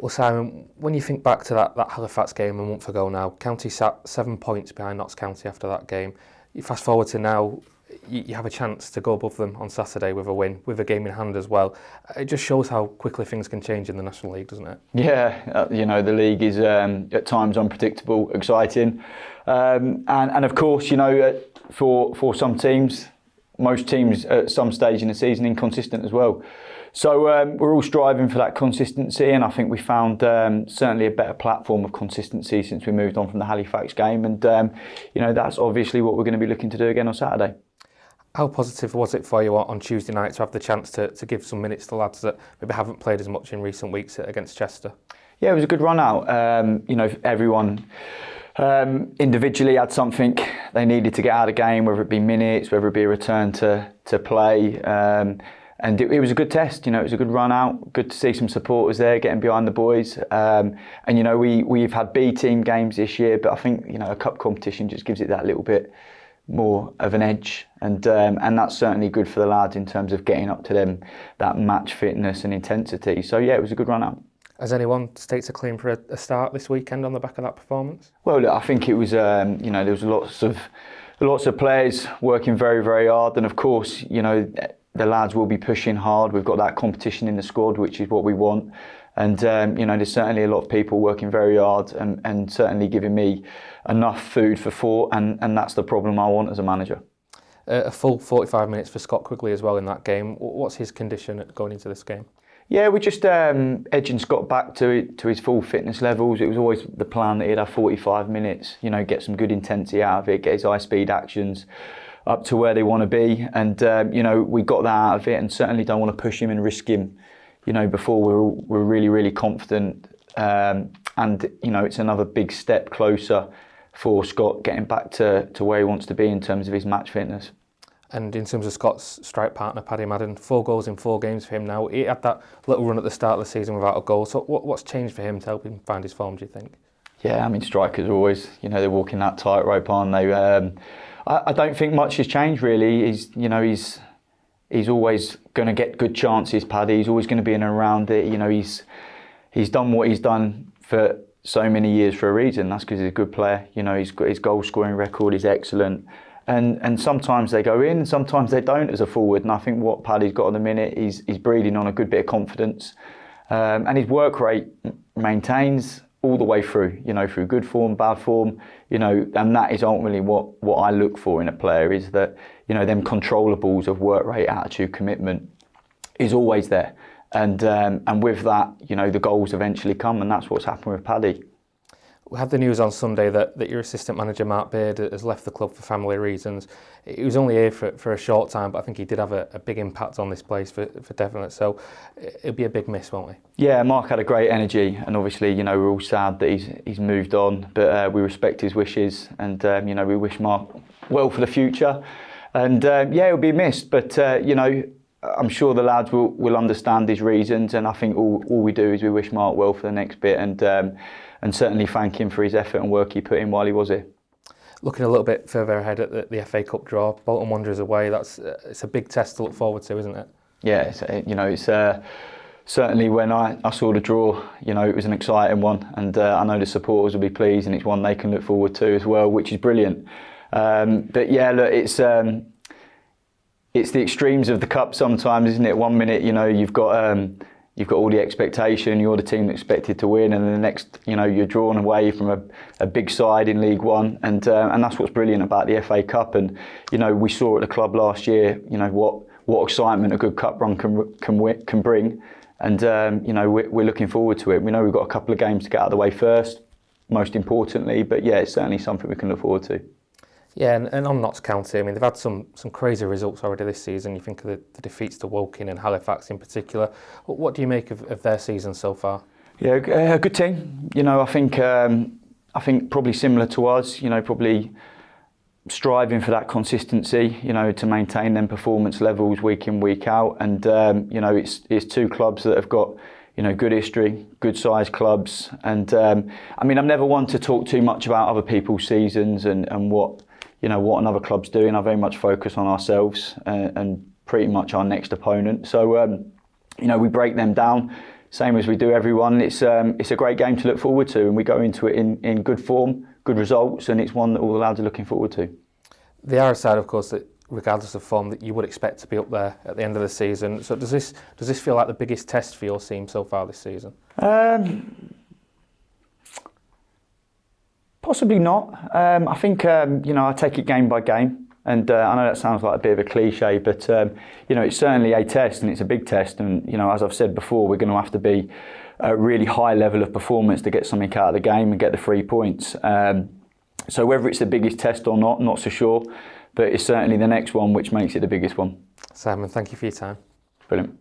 Well, Simon, when you think back to that Halifax game a month ago now, County sat 7 points behind Notts County after that game. You fast forward to now, you have a chance to go above them on Saturday with a win, with a game in hand as well. It just shows how quickly things can change in the National League, doesn't it? Yeah, the league is at times unpredictable, exciting. And of course, for some teams, most teams at some stage in the season, inconsistent as well. So we're all striving for that consistency, and I think we found certainly a better platform of consistency since we moved on from the Halifax game. And, that's obviously what we're going to be looking to do again on Saturday. How positive was it for you on Tuesday night to have the chance to give some minutes to lads that maybe haven't played as much in recent weeks against Chester? Yeah, it was a good run out. Everyone individually had something they needed to get out of the game, whether it be minutes, whether it be a return to play. And it was a good test, it was a good run out. Good to see some supporters there getting behind the boys. We've had B team games this year, but I think, a cup competition just gives it that little bit more of an edge. And that's certainly good for the lads in terms of getting up to them, that match fitness and intensity. So yeah, it was a good run out. Has anyone staked a claim for a start this weekend on the back of that performance? Well, look, I think it was, there was lots of players working very, very hard. And of course, the lads will be pushing hard. We've got that competition in the squad, which is what we want. And, there's certainly a lot of people working very hard and certainly giving me enough food for thought. And that's the problem I want as a manager. A full 45 minutes for Scott Quigley as well in that game. What's his condition going into this game? Yeah, we're just edging Scott back to his full fitness levels. It was always the plan that he'd have 45 minutes, get some good intensity out of it, get his high-speed actions up to where they want to be. And, we got that out of it and certainly don't want to push him and risk him, before we're really, really confident. It's another big step closer for Scott getting back to where he wants to be in terms of his match fitness. And in terms of Scott's strike partner, Paddy Madden, 4 goals in 4 games for him now. He had that little run at the start of the season without a goal. So what's changed for him to help him find his form, do you think? Yeah, strikers are always, they're walking that tightrope, aren't they? I don't think much has changed really. He's always going to get good chances, Paddy. He's always going to be in and around it. He's done what he's done for so many years for a reason. That's because he's a good player. He's got his goal scoring record is excellent. And sometimes they go in, sometimes they don't as a forward. And I think what Paddy's got at the minute, he's breathing on a good bit of confidence. And his work rate maintains all the way through, through good form, bad form, and that is ultimately what I look for in a player is that, them controllables of work rate, attitude, commitment is always there. And with that, the goals eventually come, and that's what's happened with Paddy. We had the news on Sunday that your assistant manager, Mark Beard, has left the club for family reasons. He was only here for a short time, but I think he did have a big impact on this place for definite. So it'll be a big miss, won't we? Yeah, Mark had a great energy, and obviously, we're all sad that he's moved on, but we respect his wishes, and we wish Mark well for the future. And it'll be missed, but I'm sure the lads will understand his reasons, and I think all we do is we wish Mark well for the next bit, and certainly thank him for his effort and work he put in while he was here. Looking a little bit further ahead at the FA Cup draw, Bolton Wanderers away. It's a big test to look forward to, isn't it? Yeah, it's certainly when I saw the draw, it was an exciting one, and I know the supporters will be pleased, and it's one they can look forward to as well, which is brilliant. But yeah, look, it's the extremes of the cup sometimes, isn't it? 1 minute, you've got all the expectation, you're the team expected to win, and the next, you're drawn away from a big side in League One, and that's what's brilliant about the FA Cup. And we saw at the club last year, what excitement a good cup run can bring, and we're looking forward to it. We know we've got a couple of games to get out of the way first, most importantly, but yeah, it's certainly something we can look forward to. Yeah, and on Notts County, they've had some crazy results already this season. You think of the defeats to Woking and Halifax in particular. What do you make of their season so far? Yeah, a good team. I think probably similar to us. Probably striving for that consistency. To maintain them performance levels week in, week out. And it's 2 clubs that have got good history, good sized clubs. And I've never one to talk too much about other people's seasons and what another club's doing. I very much focus on ourselves and pretty much our next opponent. So, we break them down, same as we do everyone. It's a great game to look forward to, and we go into it in good form, good results, and it's one that all the lads are looking forward to. The other side, of course, that regardless of form, that you would expect to be up there at the end of the season. So does this feel like the biggest test for your team so far this season? Possibly not. I think I take it game by game, and I know that sounds like a bit of a cliche, but it's certainly a test, and it's a big test. And as I've said before, we're going to have to be a really high level of performance to get something out of the game and get the 3 points. So whether it's the biggest test or not so sure. But it's certainly the next one which makes it the biggest one. Simon, thank you for your time. Brilliant.